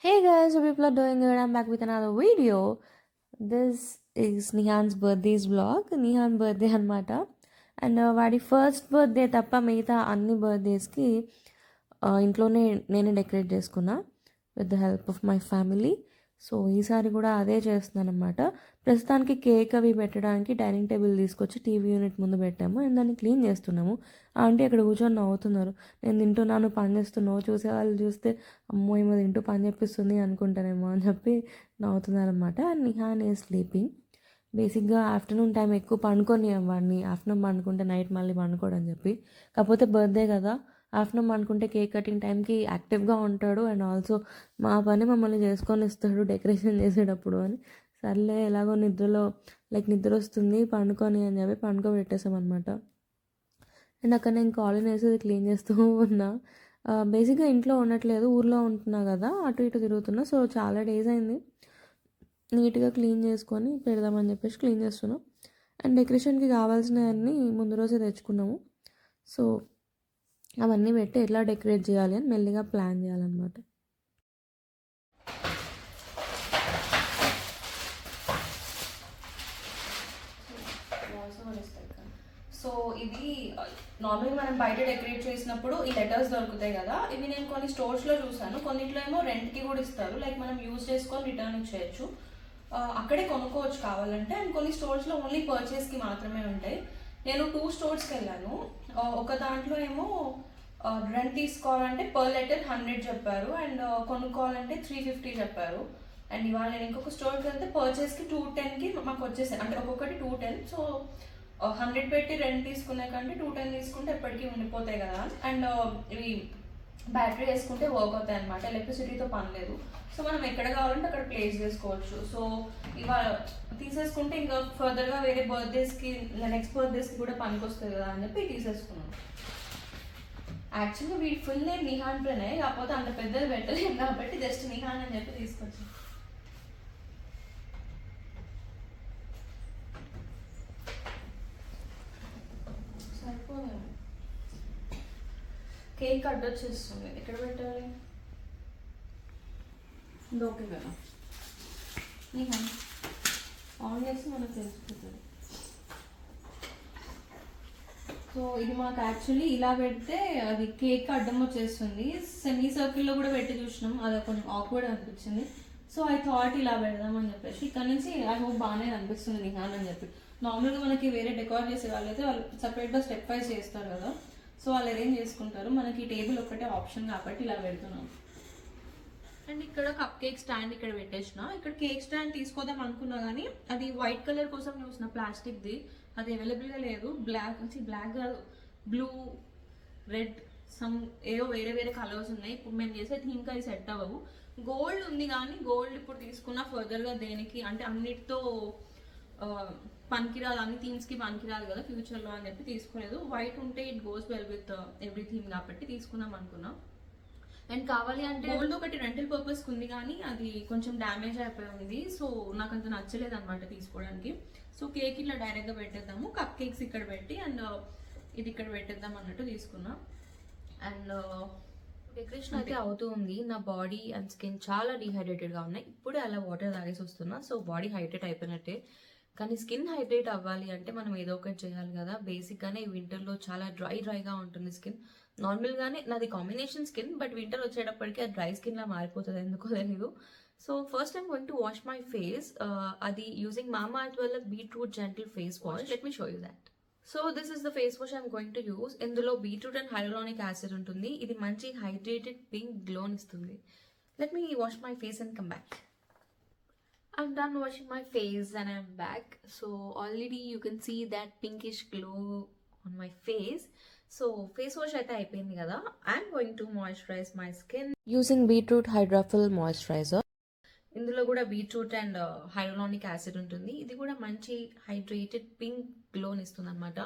Hey guys, hope people are doing good. I'm back with another video. This is Nihan's birthday's vlog. Nihan birthday అనమాట. And వాడి first birthday తప్ప మిగతా అన్ని బర్త్డేస్కి ఇంట్లోనే నేనే decorate చేసుకున్నా with the help of my family. So ఈసారి కూడా అదే చేస్తున్నాను అనమాట. ప్రస్తుతానికి కేక్ అవి పెట్టడానికి డైనింగ్ టేబుల్ తీసుకొచ్చి టీవీ యూనిట్ ముందు పెట్టాము అండ్ దాన్ని క్లీన్ చేస్తున్నాము. ఆంటీ అక్కడ కూర్చొని నవ్వుతున్నారు. నేను తింటున్నాను, పని చేస్తున్నావు, చూసే వాళ్ళు చూస్తే అమ్మో ఏమో తింటూ పని చేపిస్తుంది అనుకుంటారేమో అని చెప్పి నవ్వుతున్నారనమాట. And Nihan is sleeping. బేసిక్గా ఆఫ్టర్నూన్ టైం ఎక్కువ పండుకొని వాడిని, ఆఫ్టర్నూన్ పండుకుంటే నైట్ మళ్ళీ పండుకోడు అని చెప్పి. కాకపోతే బర్త్డే కదా, ఆఫ్టర్నూన్ అనుకుంటే కేక్ కటింగ్ టైంకి యాక్టివ్గా ఉంటాడు అండ్ ఆల్సో మా పని మమ్మల్ని చేసుకొని ఇస్తాడు డెకరేషన్ చేసేటప్పుడు అని. సర్లే ఎలాగో నిద్ర వస్తుంది పండుకొని అని చెప్పి పండుకోబెట్టేసామన్నమాట. అండ్ అక్కడ నేను కాలనీ వేసేది క్లీన్ చేస్తూ ఉన్నా. బేసిక్గా ఇంట్లో ఉండట్లేదు, ఊర్లో ఉంటున్నా కదా, అటు ఇటు తిరుగుతున్నా. సో చాలా డేస్ అయింది నీట్గా క్లీన్ చేసుకొని పెడదామని చెప్పేసి క్లీన్ చేస్తున్నాం. అండ్ డెకరేషన్కి కావాల్సినవన్నీ ముందు రోజే తెచ్చుకున్నాము. సో అవన్నీ పెట్టి ఎట్లా డెకరేట్ చేయాలి అని మెల్లిగా ప్లాన్ చేయాలన్నమాట. సో ఇది నార్మల్గా మనం బయట డెకరేట్ చేసినప్పుడు ఈ లెటర్స్ దొరుకుతాయి కదా, ఇవి నేను కొన్ని స్టోర్స్లో చూసాను. కొన్నిట్లో ఏమో రెంట్కి కూడా ఇస్తారు, లైక్ మనం యూజ్ చేసుకొని రిటర్న్ ఇచ్చేయచ్చు, అక్కడే కొనుక్కోవచ్చు కావాలంటే. అండ్ కొన్ని స్టోర్స్లో ఓన్లీ పర్చేస్కి మాత్రమే ఉంటాయి. నేను 2 స్టోర్స్కి వెళ్ళాను. ఒక దాంట్లో ఏమో రెంట్ తీసుకోవాలంటే పర్ లెటర్ 100 చెప్పారు అండ్ కొనుక్కోవాలంటే 350 చెప్పారు. అండ్ ఇవాళ నేను ఇంకొక స్టోర్కి వెళ్తే పర్చేస్కి 210కి మాకు వచ్చేసాయి, అంటే ఒక్కొక్కటి 210. సో 100 పెట్టి రెంట్ తీసుకునే కంటే 210 తీసుకుంటే ఎప్పటికీ ఉండిపోతాయి కదా. అండ్ ఇవి బ్యాటరీ వేసుకుంటే వర్క్ అవుతాయి అనమాట, ఎలక్ట్రిసిటీతో పని లేదు. సో మనం ఎక్కడ కావాలంటే అక్కడ ప్లేస్ చేసుకోవచ్చు. సో ఇవాళ తీసేసుకుంటే ఇంకా ఫర్దర్గా వేరే బర్త్డేస్కి, నెక్స్ట్ బర్త్డేస్కి కూడా పనికి వస్తుంది కదా అని చెప్పి తీసేసుకున్నాం. యాక్చువల్గా వీడి ఫుల్ నేమ్ నిహాన్ ప్రణయ్, కాకపోతే అంత పెద్దది పెట్టలేము కాబట్టి జస్ట్ నిహాన్ అని చెప్పి తీసుకొచ్చాం. సరిపోలేదు, కేక్ అడ్డొచ్చేస్తుంది. ఎక్కడ పెట్టాలి? ఓకే కదా, నిహాన్ ఆన్ చేసి మనకు తెలిసిపోతుంది. సో ఇది మాకు యాక్చువల్లీ ఇలా పెడితే అది కేక్ అడ్డం వచ్చేస్తుంది. సెమీ సర్కిల్లో కూడా పెట్టి చూసినాం, అది కొంచెం ఆక్వర్డ్ అనిపించింది. సో ఐ థాట్ ఇలా పెడదామని చెప్పేసి. ఇక్కడ నుంచి ఐ హోప్ బాగానే అనిపిస్తుంది నిహాన్ అని చెప్పి. నార్మల్గా మనకి వేరే డెకార్ చేసే వాళ్ళైతే వాళ్ళు సపరేట్గా స్టెప్ వైజ్ చేస్తారు కదా, సో వాళ్ళు అరేంజ్ చేసుకుంటారు. మనకి టేబుల్ ఒక్కటే ఆప్షన్ కాబట్టి ఇలా పెడుతున్నాం. అండ్ ఇక్కడ కప్ కేక్ స్టాండ్ ఇక్కడ పెట్టేసిన. ఇక్కడ కేక్ స్టాండ్ తీసుకోదాం అనుకున్నా కానీ అది వైట్ కలర్ కోసం చూసిన ప్లాస్టిక్ది, అది అవైలబుల్గా లేదు. బ్లాక్ కాదు, బ్లూ, రెడ్, సమ్ ఏవో వేరే వేరే కలర్స్ ఉన్నాయి. ఇప్పుడు మేము చేసే థీమ్కి అవి సెట్ అవ్వవు. గోల్డ్ ఉంది కానీ గోల్డ్ ఇప్పుడు తీసుకున్న ఫర్దర్గా దేనికి అంటే అన్నిటితో పనికిరాదు, అన్ని థీమ్స్కి పనికిరాదు కదా ఫ్యూచర్లో అని చెప్పి తీసుకోలేదు. వైట్ ఉంటే it goes well with every theme కాబట్టి తీసుకుందాం అనుకున్నాం. అండ్ కావాలి అంటే గోల్డ్ ఒకటి రెంటల్ పర్పస్కి ఉంది కానీ అది కొంచెం డ్యామేజ్ అయిపోయింది. సో నాకు అంత నచ్చలేదు అనమాట తీసుకోవడానికి. సో కేక్ ఇట్లా డైరెక్ట్గా పెట్టేద్దాము, కప్ కేక్స్ ఇక్కడ పెట్టి అండ్ ఇది ఇక్కడ పెట్టేద్దాం అన్నట్టు తీసుకున్నాం. అండ్ డెకరేషన్ అయితే అవుతూ ఉంది. నా బాడీ అండ్ స్కిన్ చాలా డీహైడ్రేటెడ్గా ఉన్నాయి. ఇప్పుడే అలా వాటర్ తాగేసి వస్తున్నా. సో బాడీ హైడ్రేట్ అయిపోయినట్టే, కానీ స్కిన్ హైడ్రేట్ అవ్వాలి అంటే మనం ఏదో ఒకటి చేయాలి కదా. బేసిక్గానే వింటర్లో చాలా డ్రైగా ఉంటుంది స్కిన్. నార్మల్గానే నాది కాంబినేషన్ స్కిన్, బట్ వింటర్ వచ్చేటప్పటికి అది డ్రై స్కిన్లా మారిపోతుంది, ఎందుకో తెలీదు. So first I'm going to wash my face. అది యూజింగ్ Mamaearth వాళ్ళ beetroot gentle face wash. Let me show you that. So this is the face wash I'm going to use. ఇందులో beetroot and హైలోనిక్ acid ఉంటుంది. ఇది మంచి hydrated pink గ్లోని ఇస్తుంది. Let me wash my face and come back. I'm done washing my face and I'm back. So already you can see that pinkish glow on my face. So face wash అయితే అయిపోయింది కదా. I'm going to moisturize my skin using beetroot hydrophil moisturizer. ఇందులో కూడా beetroot and హైలోనిక్ acid ఉంటుంది. ఇది కూడా మంచి hydrated pink గ్లోని ఇస్తుంది అనమాట.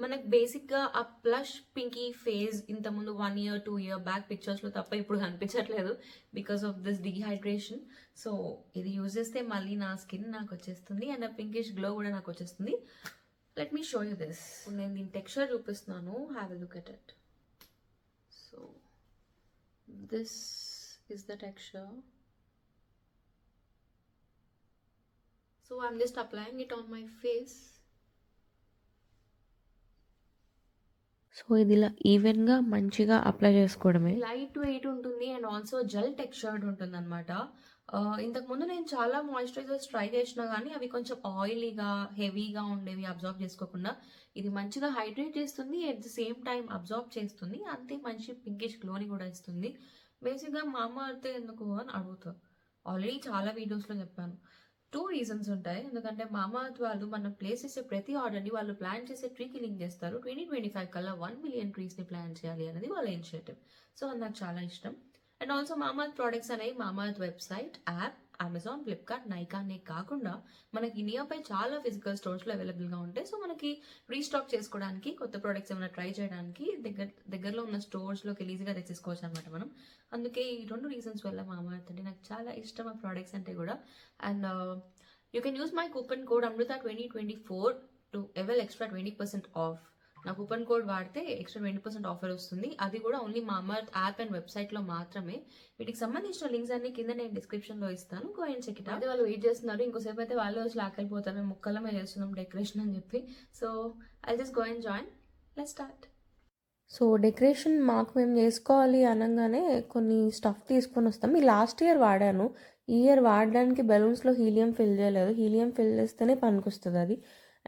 మనకు బేసిక్గా ఆ ప్లష్ పింకీ ఫేస్ ఇంతకుముందు 1 year 2 year బ్యాక్ పిక్చర్స్లో తప్ప ఇప్పుడు కనిపించట్లేదు because of this dehydration. So ఇది యూజ్ చేస్తే మళ్ళీ నా స్కిన్ నాకు వచ్చేస్తుంది అండ్ ఆ పింకిష్ గ్లో కూడా నాకు వచ్చేస్తుంది. Let me show you this. నేను దీని టెక్స్చర్ చూపిస్తున్నాను, have a look at it. So this is the texture. So I'm just applying it on my face. So ఇది ఇలా ఈవెన్గా మంచిగా అప్లై చేసుకోవడమే. లైట్ వెయిట్ ఉంటుంది అండ్ ఆల్సో జెల్ టెక్స్చర్డ్ ఉంటుంది అనమాట. ఇంతకుముందు నేను చాలా మాయిశ్చరైజర్స్ ట్రై చేసినా కానీ అవి కొంచెం ఆయిలీగా హెవీగా ఉండేవి, అబ్జార్బ్ చేసుకోకుండా. ఇది మంచిగా హైడ్రేట్ చేస్తుంది, at the same time absorb చేస్తుంది, అంతే మంచి పింకిష్ గ్లోని కూడా ఇస్తుంది. బేసిక్గా మామా అర్త్ ఎందుకు అని అడుగుతారు. ఆల్రెడీ చాలా వీడియోస్లో చెప్పాను. 2 రీజన్స్ ఉంటాయి. ఎందుకంటే మామా అర్త్ వాళ్ళు మనం ప్లేస్ చేసే ప్రతి ఆర్డర్ని వాళ్ళు ప్లాన్ చేసే ట్రీ కిల్లింగ్ చేస్తారు. 2025 కల్లా 1 మిలియన్ ట్రీస్ని ప్లాన్ చేయాలి అనేది వాళ్ళ ఇనిషియేటివ్. సో అది నాకు చాలా ఇష్టం. And also Mamaearth products అనేవి Mamaearth website, app, Amazon, Flipkart, నైకానే కాకుండా మనకి నియర్బై చాలా ఫిజికల్ స్టోర్స్లో అవైలబుల్గా ఉంటాయి. సో మనకి రీస్టాక్ చేసుకోవడానికి, కొత్త ప్రోడక్ట్స్ ఏమైనా ట్రై చేయడానికి దగ్గరలో ఉన్న స్టోర్స్లోకి ఈజీగా తెచ్చేసుకోవచ్చు అనమాట మనం. అందుకే ఈ 2 రీజన్స్ వల్ల మామా అర్త్ అంటే నాకు చాలా ఇష్టం, ఆ ప్రోడక్ట్స్ అంటే కూడా. And you can use my coupon code Amrutha 2024 to avail extra 20% off. నా కూపన్ కోడ్ వాడితే ఎక్స్ట్రా 20% ఆఫర్ వస్తుంది. అది కూడా ఓన్లీ మామా అర్త్ యాప్ అండ్ వెబ్సైట్లో మాత్రమే. వీటికి సంబంధించిన లింక్స్ అన్ని కింద నేను డిస్క్రిప్షన్లో ఇస్తాను. Go and check it. అయితే వాళ్ళు వెయిట్ చేస్తున్నారు. ఇంకోసేపు అయితే వాళ్ళు వచ్చి లాకెళ్ళిపోతారు. మేము ముక్కలమే చేస్తున్నాం డెకరేషన్ అని చెప్పి. So I just go and join. Let's start. So decoration మాకు మేము చేసుకోవాలి అనగానే కొన్ని స్టఫ్ తీసుకొని వస్తాం. ఈ లాస్ట్ ఇయర్ వాడాను. ఈ ఇయర్ వాడడానికి బెలూన్స్లో హీలియం ఫిల్ చేయలేదు. హీలియం ఫిల్ చేస్తేనే పనికొస్తుంది అది.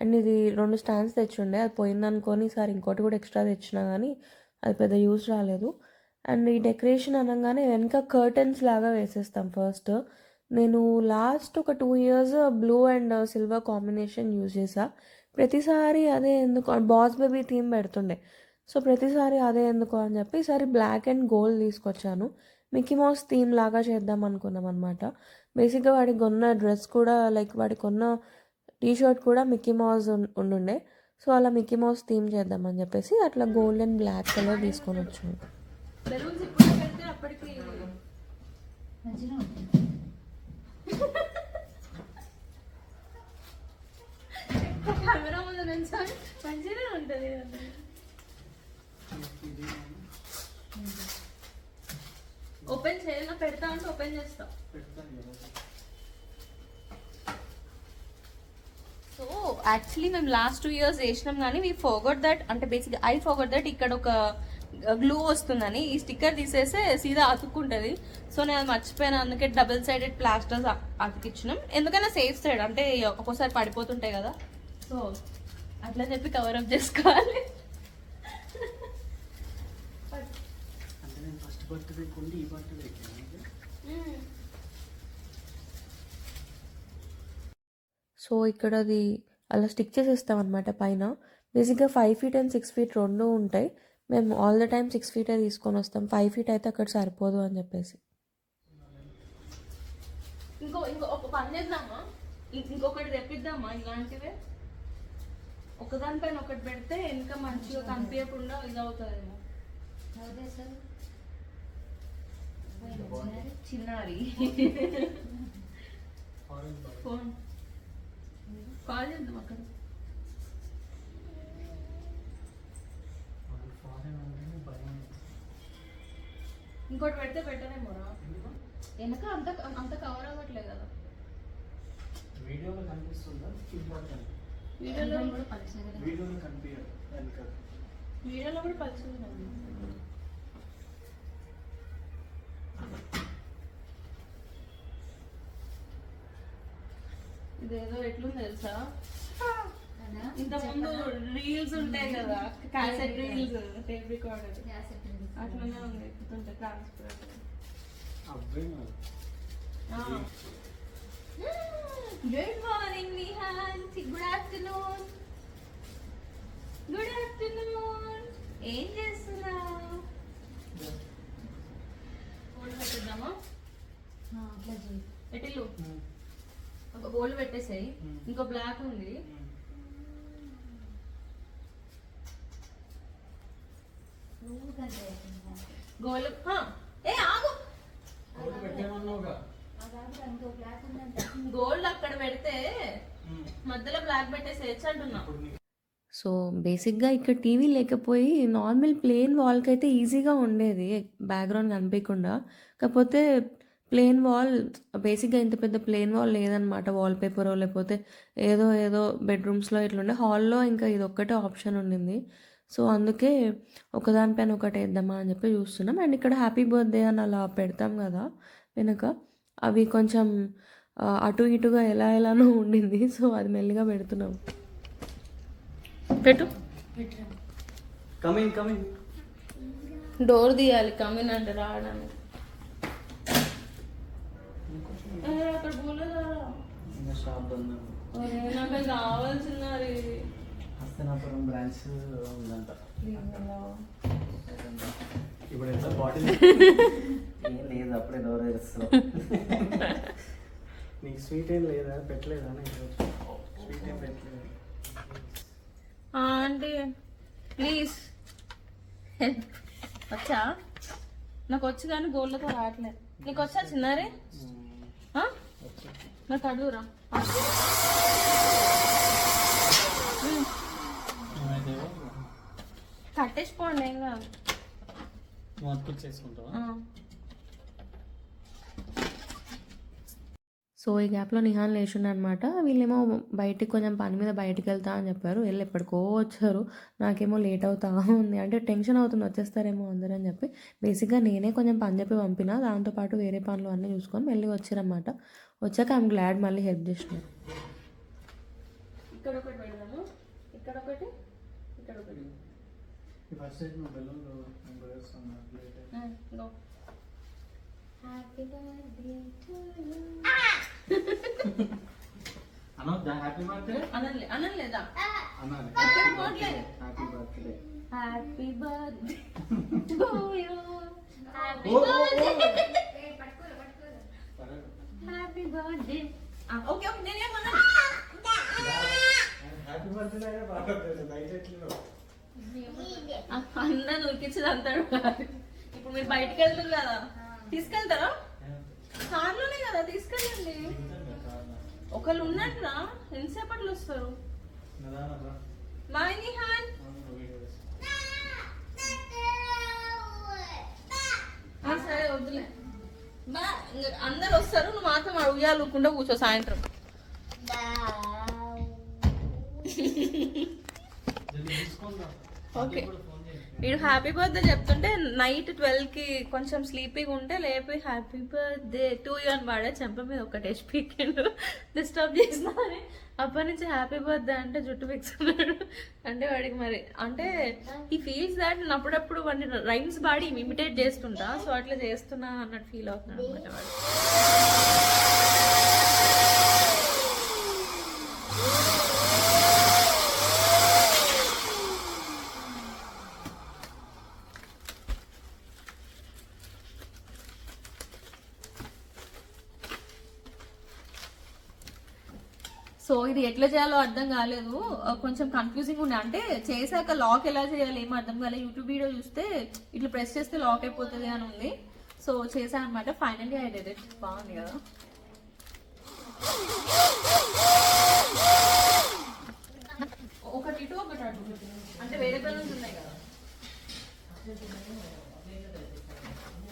అండ్ ఇది 2 స్టాండ్స్ తెచ్చుండే, అది పోయిందనుకొని ఈసారి ఇంకోటి కూడా ఎక్స్ట్రా తెచ్చినా కానీ అది పెద్ద యూజ్ రాలేదు. అండ్ ఈ డెకరేషన్ అనగానే వెనక కర్టన్స్ లాగా వేసేస్తాం ఫస్ట్. నేను లాస్ట్ ఒక 2 years blue and silver combination use చేసా. ప్రతిసారి అదే ఎందుకు, బాస్ బేబీ థీమ్ పెడుతుండే. సో ప్రతిసారి అదే ఎందుకు అని చెప్పి ఈసారి బ్లాక్ అండ్ గోల్డ్ తీసుకొచ్చాను. మిక్కీ మౌస్ థీమ్ లాగా చేద్దాం అనుకున్నాం అనమాట. బేసిక్గా వాడికి కొన్న డ్రెస్ కూడా, లైక్ వాడికి కొన్న టీషర్ట్ కూడా మిక్కీ మౌస్ ఉండుండే. సో అలా మిక్కీ మౌస్ థీమ్ చేద్దామని చెప్పేసి అట్లా గోల్డ్ అండ్ బ్లాక్ కలర్ తీసుకొని వచ్చాను. బెలూన్స్ ఇప్పుడు పెడితే అప్పటికి కెమెరా ముందు నుంచి మంచిగానే ఉంటుంది. ఓపెన్ చేయాలి, పెడతా అంటే ఓపెన్ చేస్తా. సో యాక్చువల్లీ మేము లాస్ట్ 2 ఇయర్స్ చేసినాం కానీ వీ ఫర్గట్ దట్, అంటే బేసిక్ ఐ ఫర్గట్ దట్ ఇక్కడ ఒక గ్లూ వస్తుందని. ఈ స్టిక్కర్ తీసేస్తే సీదా అతుక్కుంటుంది. సో నేను అది మర్చిపోయాను. అందుకే డబుల్ సైడెడ్ ప్లాస్టర్స్ అతికిచ్చినాం. ఎందుకైనా సేఫ్ సైడ్, అంటే ఒక్కోసారి పడిపోతుంటాయి కదా. సో అట్లా చెప్పి కవరప్ చేసుకోవాలి. సో ఇక్కడ అది అలా స్టిక్ చేసేస్తాం అనమాట పైన. బేసిక్గా 5 feet అండ్ 6 feet 2 ఉంటాయి. మేము ఆల్ ద టైమ్ 6 feet తీసుకొని వస్తాం. 5 feet అయితే అక్కడ సరిపోదు అని చెప్పేసి. ఇంకొక పని చేద్దామా, ఇంకొకటి తెప్పిద్దామా ఇలాంటివే. ఒకదానిపైన ఒకటి పెడితే ఇంకా మంచిగా కనిపించకుండా ఇది అవుతుందేమో. చిన్నారి ఫోన్ కాల్ చేద్దాం అక్కడ. ఇంకోటి పెడితే పెట్టనేమోరా, వెనక అంత కవర్ అవ్వట్లేదు కదా. వీడియోలో కనిపిస్తుందా? వీడియోలో కూడా పలుచుంది. ఇదేదో ఎట్లుంది తెలుసా, ఇంతకుముందు రీల్స్ ఉంటాయి కదా, క్యాసెట్ రీల్స్, టేప్ రికార్డర్ అట్లనే ఉంది. ఎక్కుతుంటే transparent. Good morning Nihan. Good afternoon. Good afternoon. ఏం చేస్తున్నావు? గోల్డ్ పెట్టేద్దామా? ఎటిల్లు ఒక గోల్డ్ పెట్టేసాయి. ఇంకో బ్లాక్ ఉంది. గోల్డ్ ఏ ఆగు, గోల్డ్ అక్కడ పెడితే మధ్యలో బ్లాక్ పెట్టేసేయచ్చు అంటున్నా. సో బేసిక్గా ఇక్కడ టీవీ లేకపోయి నార్మల్ ప్లెయిన్ వాల్కి అయితే ఈజీగా ఉండేది, బ్యాక్గ్రౌండ్ కనిపించకుండా. కాకపోతే ప్లెయిన్ వాల్ బేసిక్గా ఇంత పెద్ద ప్లెయిన్ వాల్ లేదనమాట, వాల్ పేపరో లేకపోతే ఏదో ఏదో బెడ్రూమ్స్లో ఇట్లుండే, హాల్లో ఇంకా ఇది ఒక్కటే ఆప్షన్ ఉండింది. సో అందుకే ఒకదానిపైన ఒకటి వేద్దామా అని చెప్పి చూస్తున్నాం. అండ్ ఇక్కడ హ్యాపీ బర్త్డే అని అలా పెడతాం కదా వెనక, అవి కొంచెం అటు ఇటుగా ఎలా ఎలానో ఉండింది. సో అది మెల్లిగా పెడుతున్నాం. పెట్టు, కమింగ్ కమింగ్. డోర్ తీయాలి, కమిన్ అంటే రావడానికి. అక్కడ పోలేదా? షాప్ బంద్. నాకు అది కావాల్సినది. హస్తనాపురం బ్రాంచ్ ఉందంట. ఇప్పుడు ఎంత బాటిల్ ఏం లేదు, అప్పుడే డోర్ వేస్తావు. నీకు స్వీట్ ఏం లేదా? పెట్టలేదా? స్వీట్ ఏం పెట్టలేదు. అంటే ప్లీజ్ హెల్ప్. వచ్చా? నాకు వచ్చి కానీ గోళ్ళతో రావట్లేదు. నీకు వచ్చా చిన్నారే? నాకు అడుగురా. కట్టేసిపోండి ఏం కాదు. సో ఈ గ్యాప్లో నిహాన్ లేచుండే అనమాట. వీళ్ళేమో బయటికి కొంచెం పని మీద బయటికి వెళ్తా అని చెప్పారు. వెళ్ళి ఎప్పటికో వచ్చారు. నాకేమో లేట్ అవుతా ఉంది, అంటే టెన్షన్ అవుతుంది వచ్చేస్తారేమో అందరూ అని చెప్పి. బేసిక్గా నేనే కొంచెం పని చెప్పి పంపిన, దాంతోపాటు వేరే పనులు అన్నీ చూసుకొని మళ్ళీ వచ్చారన్నమాట. వచ్చాక ఐఎమ్ గ్లాడ్ మళ్ళీ హెల్ప్ చేసినారు. ఇక్కడ ఒకటి పెడదాము, ఇక్కడ ఒకటి, ఇక్కడ ఒకటి. Happy birthday to you. అనొద్దా హ్యాపీ బర్త్డే? అనలేదా? అనాలి. Happy birthday. Happy birthday to you. Happy happy birthday. Okay okay, నేనేమన్నా హ్యాపీ బర్త్డే అందరూ ఉరికించదు అంటాడు. ఇప్పుడు మీరు బయటకు వెళ్తారు కదా, తీసుకెళ్తారా? కార్లోనే కదా, తీసుకెళ్ళండి. ఒకళ్ళు ఉన్నట్రా, ఎంతసేపట్లో వస్తారు? బాయ్ నిహాన్. సరే వద్దులే, అందరు వస్తారు, నువ్వు మాత్రం ఉయ్యాలుకుండా కూర్చో సాయంత్రం. ఓకే, వీడు హ్యాపీ బర్త్డే చెప్తుంటే నైట్ 12కి కొంచెం స్లీపీగా ఉంటే లేపి హ్యాపీ బర్త్డే టు యూ అని వాడే చెంప మీద ఒకటే స్పీకింగ్ డిస్టర్బ్ చేసినా అని. అప్పటి నుంచి హ్యాపీ బర్త్డే అంటే జుట్టు పిక్సున్నాడు. అంటే వాడికి మరి అంటే ఈ ఫీల్స్ దాట్ నేను అప్పుడప్పుడు వాడిని రైమ్స్ బాడీ ఇమిటేట్ చేస్తుంటా, సో అట్లా చేస్తున్నా అన్నట్టు ఫీల్ అవుతున్నాడు అనమాట వాడు. సో ఇది ఎట్లా చేయాలో అర్థం కాలేదు, కొంచెం కన్ఫ్యూజింగ్ ఉండే. అంటే చేశాక లాక్ ఎలా చేయాలి ఏమో అర్థం కాలేదు. యూట్యూబ్ వీడియో చూస్తే ఇట్లా ప్రెస్ చేస్తే లాక్ అయిపోతుంది అని ఉంది. సో చేశాను అనమాట. Finally I did it. బాగుంది కదా. ఒకటి ఇటు ఒకటి అటు, అంటే వేరే బెలూన్స్ ఉన్నాయి కదా.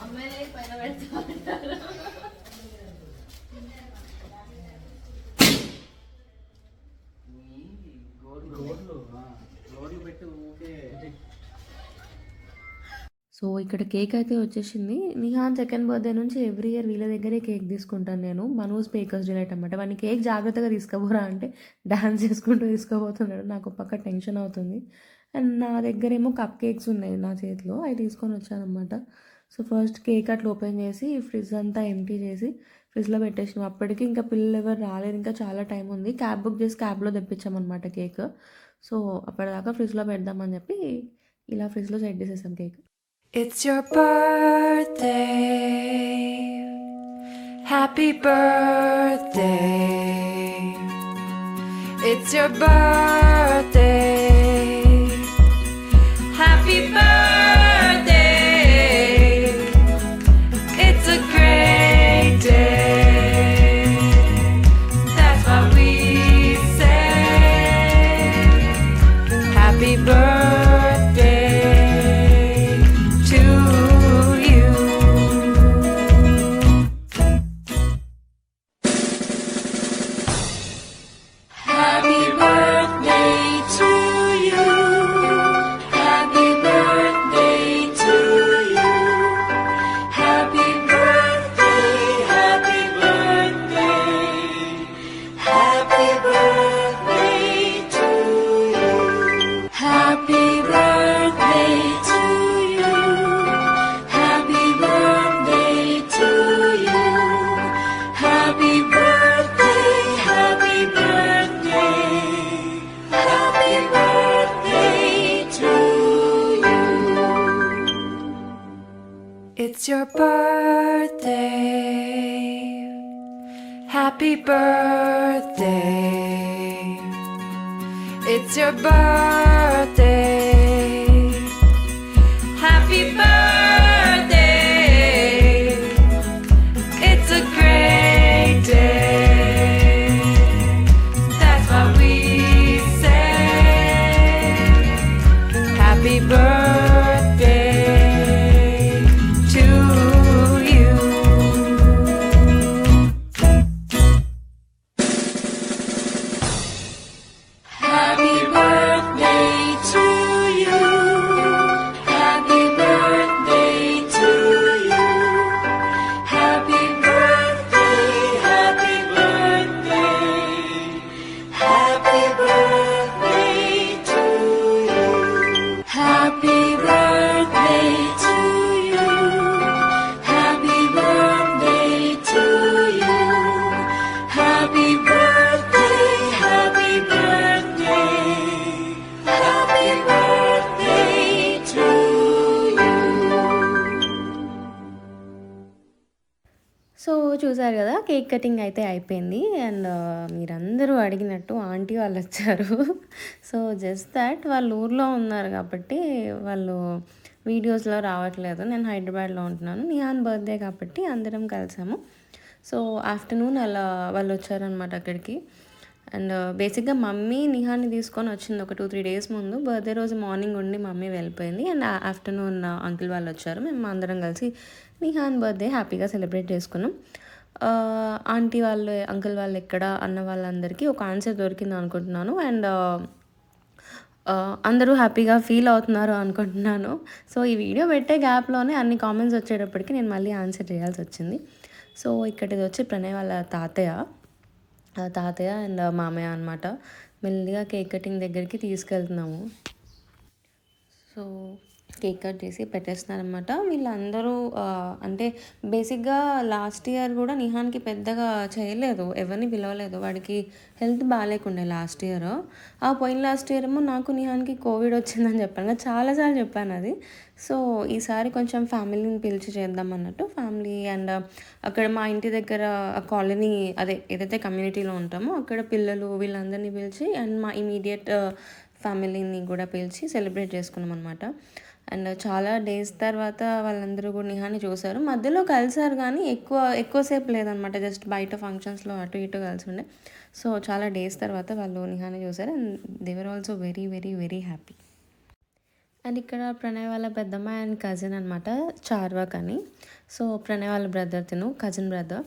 అమ్మాయిలే పైన పెడతా అంటారు. సో ఇక్కడ కేక్ అయితే వచ్చేసింది. నిహాన్ సెకండ్ బర్త్డే నుంచి ఎవ్రీ ఇయర్ వీళ్ళ దగ్గరే కేక్ తీసుకుంటాను నేను. మనోజ్ బేకర్స్ డిలైట్ అనమాట. వాడిని కేక్ జాగ్రత్తగా తీసుకోబోరా అంటే డాన్స్ చేసుకుంటూ తీసుకోబోతున్నాడు. నాకు పక్క టెన్షన్ అవుతుంది. అండ్ నా దగ్గర ఏమో కప్ కేక్స్ ఉన్నాయి నా చేతిలో, అవి తీసుకొని వచ్చానమాట. సో ఫస్ట్ కేక్ అట్లా ఓపెన్ చేసి ఫ్రిడ్జ్ అంతా ఎంటీ చేసి ఫ్రిడ్జ్లో పెట్టేసినాం. అప్పటికి ఇంకా పిల్లలు ఎవరు రాలేదు, ఇంకా చాలా టైం ఉంది. క్యాబ్ బుక్ చేసి క్యాబ్లో తెప్పించామన్నమాట కేక్. సో అప్పటిదాకా ఫ్రిడ్జ్లో పెడదామని చెప్పి ఇలా ఫ్రిడ్జ్లో సెట్ చేసేసాం cake. It's your birthday. Happy birthday. It's your birthday. Happy birthday. It's a great day. That's what we say. Happy birthday. Happy birthday. It's your birthday. Happy birthday. It's a great day. That's what we say. Happy birthday to you. Happy birthday to you. Happy birthday to you. Happy birthday, happy birthday. Happy birthday to you. Happy birthday to you. Happy birthday to you. Happy birthday, happy birthday. Happy birthday to you. So చూసారు కదా, cake cutting అయితే అయిపోయింది. And మీరందరూ అడిగినట్టు aunty వాళ్ళు వచ్చారు. So just that వాళ్ళు ఊర్లో ఉన్నారు కాబట్టి వాళ్ళు వీడియోస్లో రావట్లేదు. నేను హైదరాబాద్లో ఉంటున్నాను. నిహాన్ బర్త్డే కాబట్టి అందరం కలిసాము. సో ఆఫ్టర్నూన్ అలా వాళ్ళు వచ్చారనమాట అక్కడికి. అండ్ బేసిక్గా మమ్మీ నిహాన్ని తీసుకొని వచ్చింది ఒక 2-3 days ముందు. బర్త్డే రోజు మార్నింగ్ ఉండి మమ్మీ వెళ్ళిపోయింది. అండ్ ఆఫ్టర్నూన్ అంకుల్ వాళ్ళు వచ్చారు. మేము అందరం కలిసి నిహాన్ బర్త్డే హ్యాపీగా సెలబ్రేట్ చేసుకున్నాం. ఆంటీ వాళ్ళు, అంకుల్ వాళ్ళు ఎక్కడ అన్న వాళ్ళందరికీ ఒక ఆన్సర్ దొరికింది అనుకుంటున్నాను. అండ్ అందరూ హ్యాపీగా ఫీల్ అవుతున్నారు అనుకుంటున్నాను. సో ఈ వీడియో పెట్టే గ్యాప్లోనే అన్ని కామెంట్స్ వచ్చేటప్పటికి నేను మళ్ళీ ఆన్సర్ చేయాల్సి వచ్చింది. సో ఇక్కడ ఇది వచ్చి ప్రణయ్ వాళ్ళ తాతయ్య అండ్ మామయ్య అనమాట. మెల్లిగా కేక్ కటింగ్ దగ్గరికి తీసుకెళ్తున్నాము. సో కేక్ కట్ చేసి పెట్టేస్తున్నారనమాట. వీళ్ళందరూ అంటే బేసిక్గా లాస్ట్ ఇయర్ కూడా నిహాన్కి పెద్దగా చేయలేదు, ఎవరిని పిలవలేదు. వాడికి హెల్త్ బాగాలేకుండే లాస్ట్ ఇయర్. పోయిన లాస్ట్ ఇయర్ ఏమో నాకు నిహాన్కి కోవిడ్ వచ్చిందని చెప్పాను కదా, చాలాసార్లు చెప్పాను అది. సో ఈసారి కొంచెం ఫ్యామిలీని పిలిచి చేద్దాం అన్నట్టు ఫ్యామిలీ అండ్ అక్కడ మా ఇంటి దగ్గర కాలనీ, అదే ఏదైతే కమ్యూనిటీలో ఉంటామో అక్కడ పిల్లలు వీళ్ళందరినీ పిలిచి అండ్ మా ఇమీడియట్ ఫ్యామిలీని కూడా పిలిచి సెలబ్రేట్ చేసుకున్నాం అనమాట. అండ్ చాలా డేస్ తర్వాత వాళ్ళందరూ కూడా నిహాన్ని చూసారు. మధ్యలో కలిసారు కానీ ఎక్కువసేపు లేదనమాట, జస్ట్ బయట ఫంక్షన్స్లో అటు ఇటు కలిసి ఉండే. సో చాలా డేస్ తర్వాత వాళ్ళు నిహాన్ని చూసారు and they were also very very very happy. And ఇక్కడ ప్రణయ్ వాళ్ళ పెద్దమ్మ అండ్ కజిన్ అనమాట, చార్వాక్ అని. సో ప్రణయ్ వాళ్ళ బ్రదర్, కజిన్ బ్రదర్.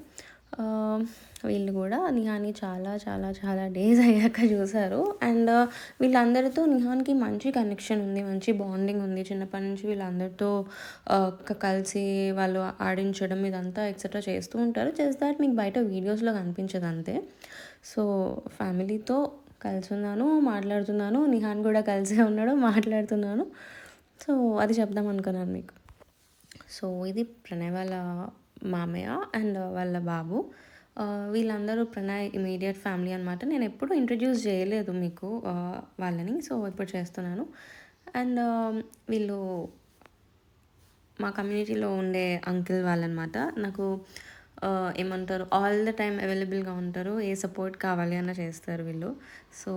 వీళ్ళు కూడా నిహాన్ని చాలా చాలా చాలా డేస్ అయ్యాక చూసారు. అండ్ వీళ్ళందరితో నిహాన్కి మంచి కనెక్షన్ ఉంది, మంచి బాండింగ్ ఉంది. చిన్నప్పటి నుంచి వీళ్ళందరితో కలిసి వాళ్ళు ఆడించడం ఇదంతా ఎక్సెట్రా చేస్తూ ఉంటారు. జస్ట్ దాట్ మీకు బయట వీడియోస్లో కనిపించదు అంతే. సో ఫ్యామిలీతో కలిసి ఉన్నాను, మాట్లాడుతున్నాను. నిహాన్ కూడా కలిసే ఉన్నాడు, మాట్లాడుతున్నాను. సో అది చెప్దాం అనుకున్నాను మీకు. సో ఇది ప్రణయ్ వాళ్ళ మామయ్య అండ్ వాళ్ళ బాబు. వీళ్ళందరూ ప్రణయ్ ఇమీడియట్ ఫ్యామిలీ అనమాట. నేను ఎప్పుడు ఇంట్రడ్యూస్ చేయలేదు మీకు వాళ్ళని, సో ఇప్పుడు చేస్తున్నాను. అండ్ వీళ్ళు మా కమ్యూనిటీలో ఉండే అంకుల్ వాళ్ళనమాట. నాకు ఏమంటారు, ఆల్ ద టైమ్ అవైలబుల్గా ఉంటారు, ఏ సపోర్ట్ కావాలి అన్న చేస్తారు వీళ్ళు. సో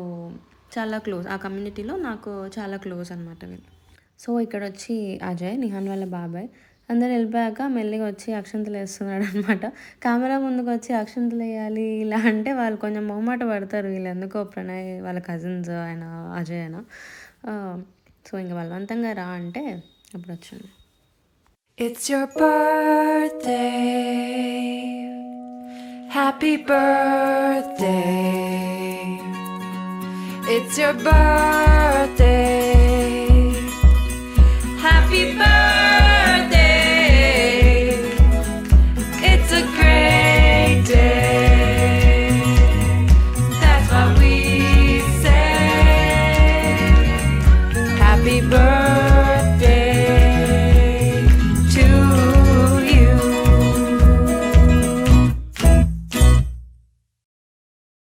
చాలా క్లోజ్, ఆ కమ్యూనిటీలో నాకు చాలా క్లోజ్ అనమాట వీళ్ళు. సో ఇక్కడ వచ్చి అజయ్, నిహాన్ వాళ్ళ బాబాయ్. అందరు వెళ్ళిపోయాక మెల్లిగా వచ్చి అక్షంతలు వేస్తున్నాడు అనమాట. కెమెరా ముందుకు వచ్చి అక్షంతలు వేయాలి ఇలా అంటే వాళ్ళు కొంచెం మొహమాట పడతారు. వీళ్ళు ఎందుకో ప్రణయ్ వాళ్ళ కజిన్స్ ఆయన అజయ్ అయినా. సో ఇంకా బలవంతంగా రా అంటే అప్పుడు వచ్చాను. It's your birthday. Happy birthday. It's your birthday.